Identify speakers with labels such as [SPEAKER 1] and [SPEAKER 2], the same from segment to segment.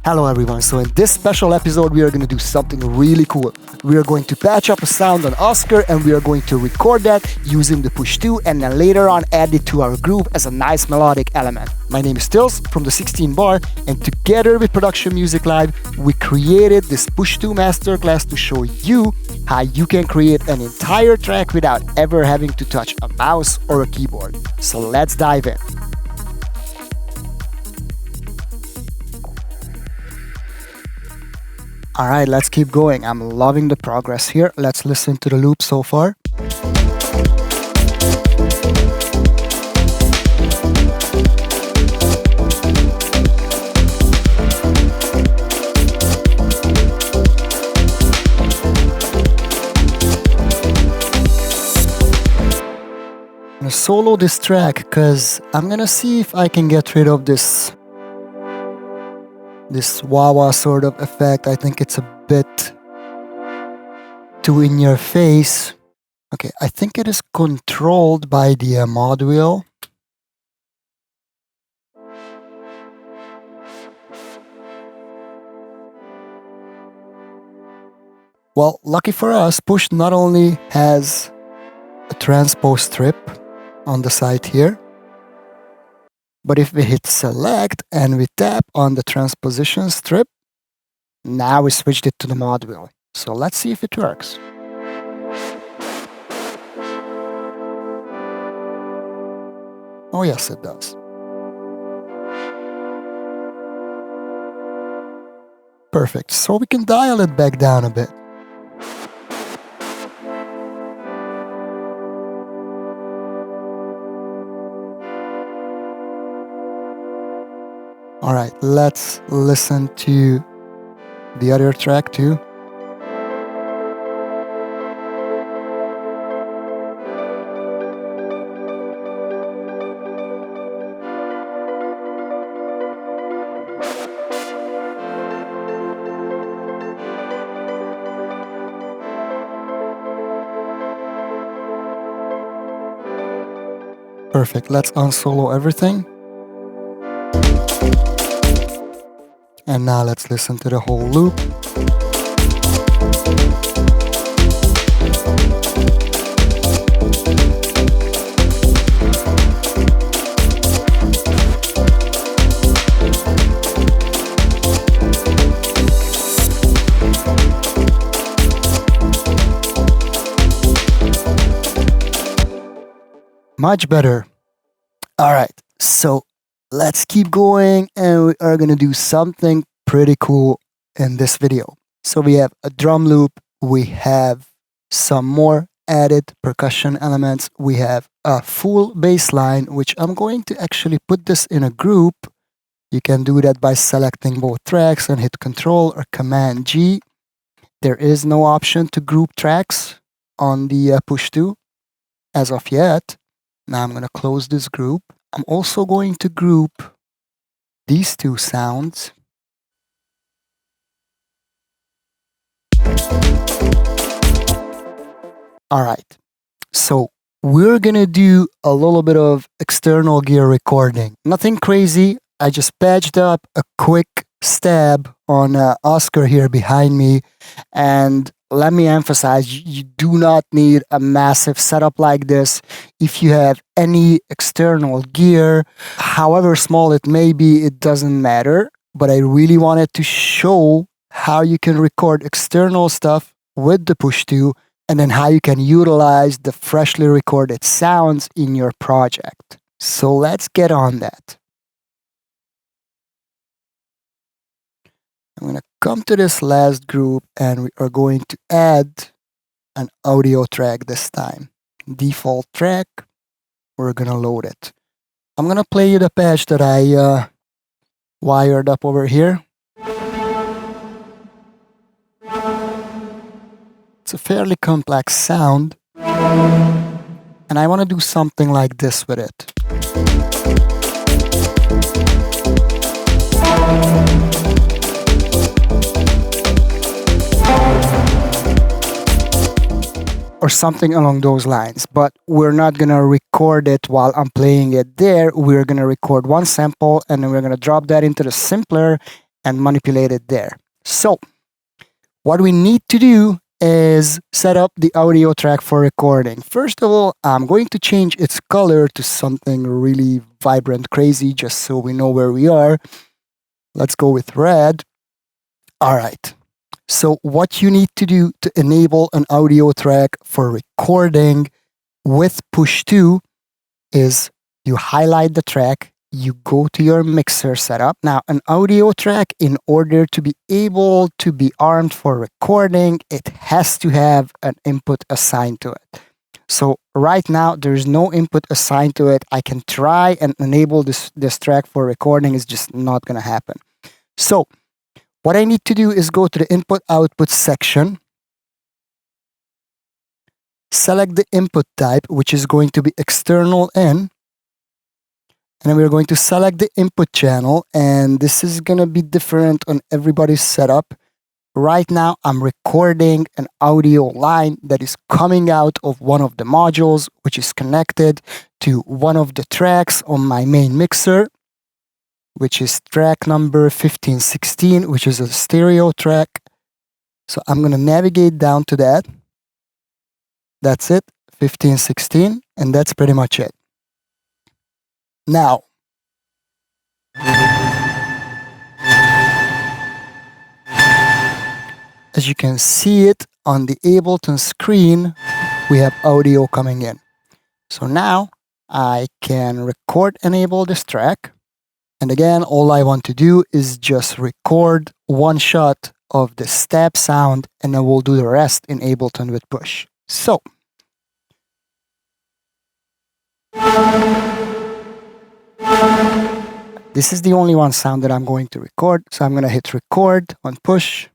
[SPEAKER 1] Hello everyone, so in this special episode we are going to do something really cool. We are going to patch up a sound on Oscar and we are going to record that using the Push 2 and then later on add it to our groove as a nice melodic element. My name is Tils from the 16 Bar and together with Production Music Live we created this Push 2 masterclass to show you how you can create an entire track without ever having to touch a mouse or a keyboard. So let's dive in. Alright, let's keep going. I'm loving the progress here. Let's listen to the loop so far. I'm gonna solo this track because I'm gonna see if I can get rid of this wah-wah sort of effect. I think it's a bit too in your face. Okay, I think it is controlled by the mod wheel. Well, lucky for us, Push not only has a transpose strip on the side here, but if we hit select and we tap on the transposition strip, now we switched it to the mod wheel. So let's see if it works. Oh yes, it does. Perfect. So we can dial it back down a bit. Alright, let's listen to the other track too. Perfect, let's unsolo everything. And now let's listen to the whole loop. Much better. All right, so let's keep going and we are gonna do something pretty cool in this video. So we have a drum loop, we have some more added percussion elements, we have a full bass line, which I'm going to actually put this in a group. You can do that by selecting both tracks and hit Control or Command G. There is no option to group tracks on the Push 2 as of yet. Now I'm gonna close this group. I'm also going to group these two sounds. Alright, so we're gonna do a little bit of external gear recording. Nothing crazy, I just patched up a quick stab on Oscar here behind me, and let me emphasize, you do not need a massive setup like this. If you have any external gear, however small it may be, it doesn't matter. But I really wanted to show how you can record external stuff with the Push 2 and then how you can utilize the freshly recorded sounds in your project. So let's get on that. I'm going to come to this last group and we are going to add an audio track this time. Default track, we're going to load it. I'm going to play you the patch that I wired up over here. It's a fairly complex sound and I want to do something like this with it. Or something along those lines, but we're not gonna record it while I'm playing it there. We're gonna record one sample and then we're gonna drop that into the simpler and manipulate it there. So what we need to do is set up the audio track for recording. First of all, I'm going to change its color to something really vibrant, crazy, just so we know where we are. Let's go with red. All right. So what you need to do to enable an audio track for recording with push 2 is you highlight the track, you go to your mixer setup. Now, an audio track, in order to be able to be armed for recording, it has to have an input assigned to it. So right now, there's no input assigned to it. I can try and enable this track for recording. It's just not going to happen. So what I need to do is go to the input-output section, select the input type, which is going to be external in, and then we're going to select the input channel, and this is going to be different on everybody's setup. Right now, I'm recording an audio line that is coming out of one of the modules, which is connected to one of the tracks on my main mixer, which is track number 1516, which is a stereo track. So I'm going to navigate down to that. That's it, 1516, and that's pretty much it. Now, as you can see it on the Ableton screen, we have audio coming in. So now I can record enable this track. And again, all I want to do is just record one shot of the stab sound, and then we'll do the rest in Ableton with push. So this is the only one sound that I'm going to record. So I'm going to hit record on push.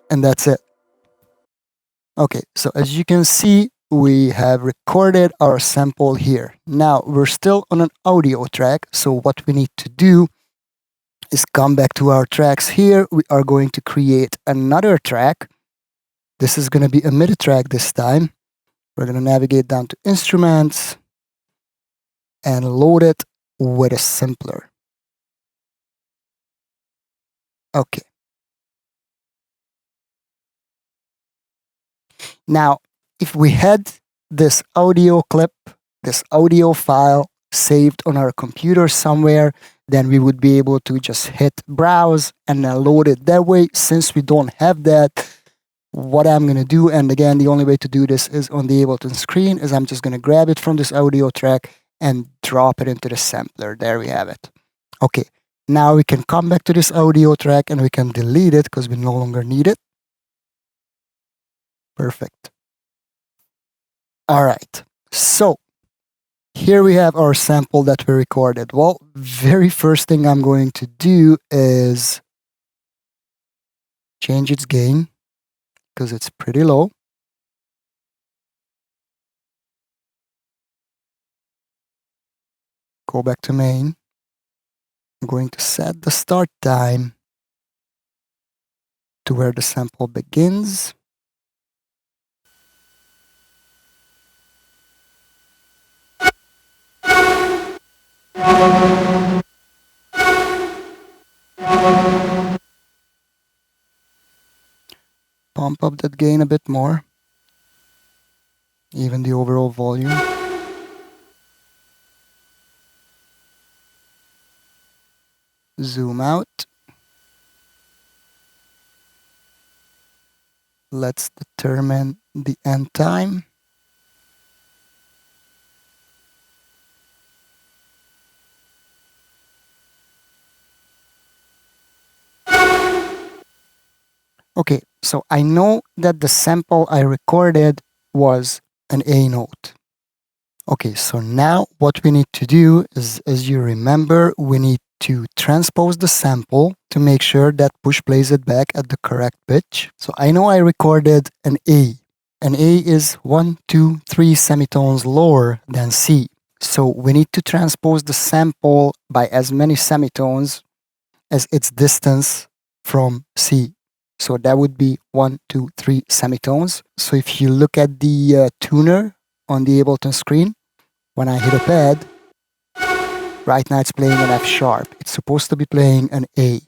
[SPEAKER 1] And that's it. Okay, so as you can see, we have recorded our sample here. Now, we're still on an audio track, so what we need to do is come back to our tracks here. We are going to create another track. This is going to be a MIDI track this time. We're going to navigate down to Instruments and load it with a sampler. Okay. Now, if we had this audio clip, this audio file saved on our computer somewhere, then we would be able to just hit browse and then load it that way. Since we don't have that, what I'm going to do, and again, the only way to do this is on the Ableton screen, is I'm just going to grab it from this audio track and drop it into the sampler. There we have it. Okay, now we can come back to this audio track and we can delete it because we no longer need it. Perfect. All right, so here we have our sample that we recorded. Well, very first thing I'm going to do is change its gain because it's pretty low. Go back to main. I'm going to set the start time to where the sample begins. Pump up that gain a bit more, even the overall volume. Zoom out. Let's determine the end time. Okay, so I know that the sample I recorded was an A note. Okay, so now what we need to do is, as you remember, we need to transpose the sample to make sure that push plays it back at the correct pitch. So I know I recorded an A. An A is 1, 2, 3 semitones lower than C. So we need to transpose the sample by as many semitones as its distance from C. So that would be 1, 2, 3 semitones. So if you look at the tuner on the Ableton screen, when I hit a pad, right now it's playing an F sharp. It's supposed to be playing an A.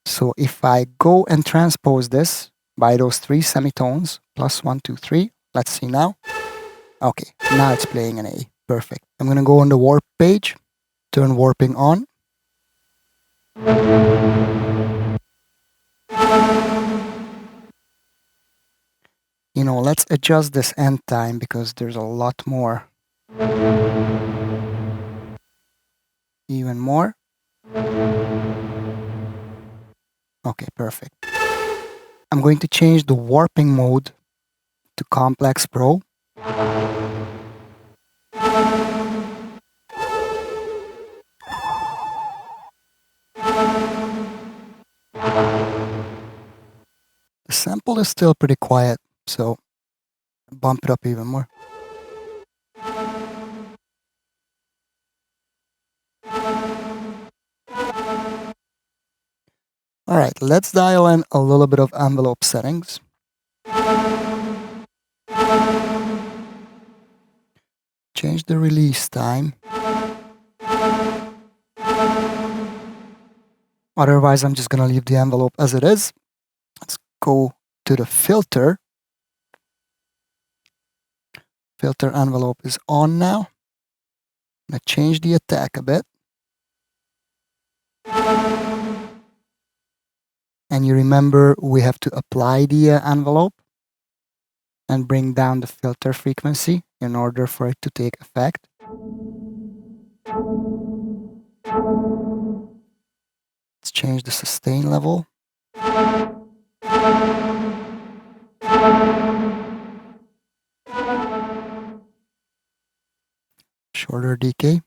[SPEAKER 1] So if I go and transpose this by those 3 semitones, plus 1, 2, 3, let's see now. Okay, now it's playing an A. Perfect. I'm going to go on the warp page, turn warping on. You know, let's adjust this end time because there's a lot more. Even more. Okay, perfect. I'm going to change the warping mode to Complex Pro. The sample is still pretty quiet, so bump it up even more. All right, let's dial in a little bit of envelope settings. Change the release time. Otherwise, I'm just going to leave the envelope as it is. Let's go to the filter. Filter envelope is on now. I'm going to change the attack a bit. And you remember we have to apply the envelope and bring down the filter frequency in order for it to take effect. Let's change the sustain level. Shorter decay.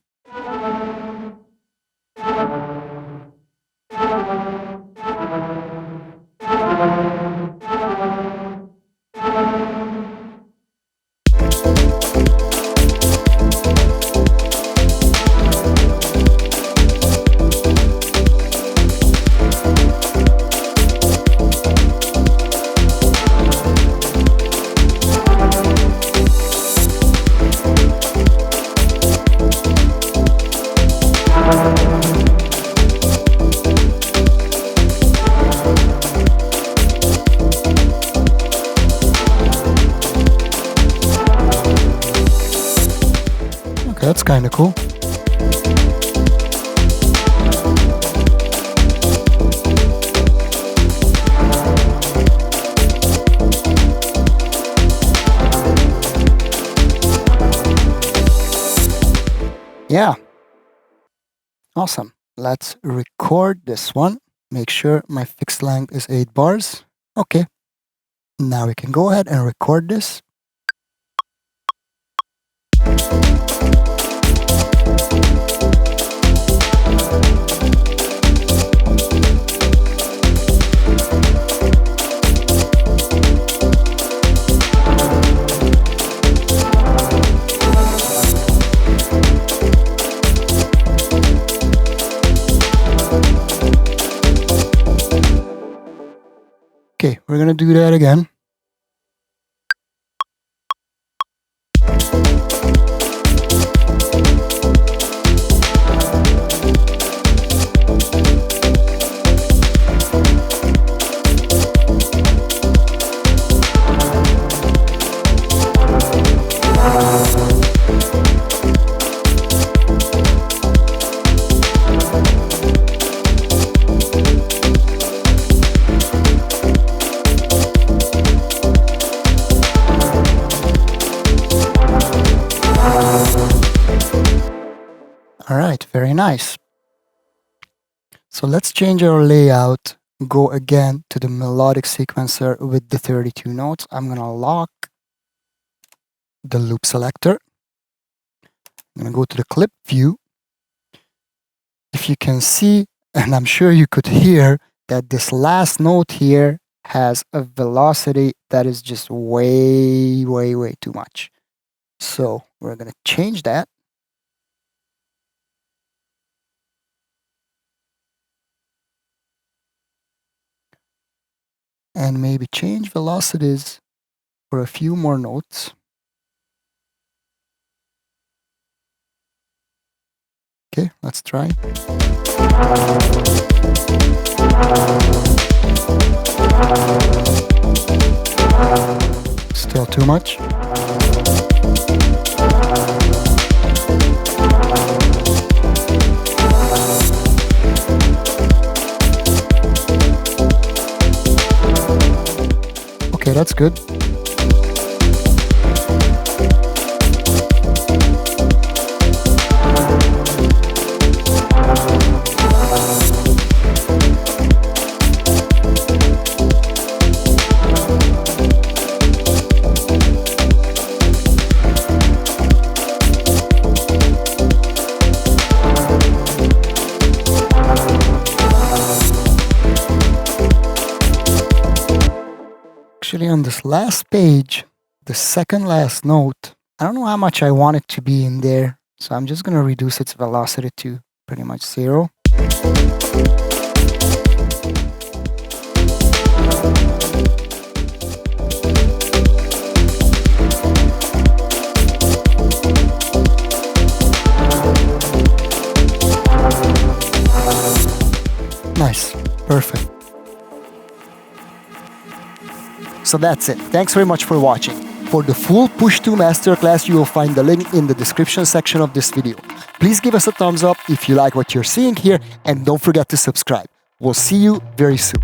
[SPEAKER 1] That's kind of cool. Yeah. Awesome. Let's record this one. Make sure my fixed length is 8 bars. Okay. Now we can go ahead and record this. Okay, we're gonna do that again. All right, very nice. So let's change our layout. Go again to the melodic sequencer with the 32 notes. I'm gonna lock the loop selector. I'm gonna go to the clip view. If you can see, and I'm sure you could hear, that this last note here has a velocity that is just way, way, way too much. So we're gonna change that. and maybe change velocities for a few more notes. Okay, let's try. Still too much. Okay, that's good. Actually, on this last page, the second last note, I don't know how much I want it to be in there, so I'm just going to reduce its velocity to pretty much 0. Nice, perfect. So that's it. Thanks very much for watching. For the full push-to masterclass, you will find the link in the description section of this video. Please give us a thumbs up if you like what you're seeing here, and don't forget to subscribe. We'll see you very soon.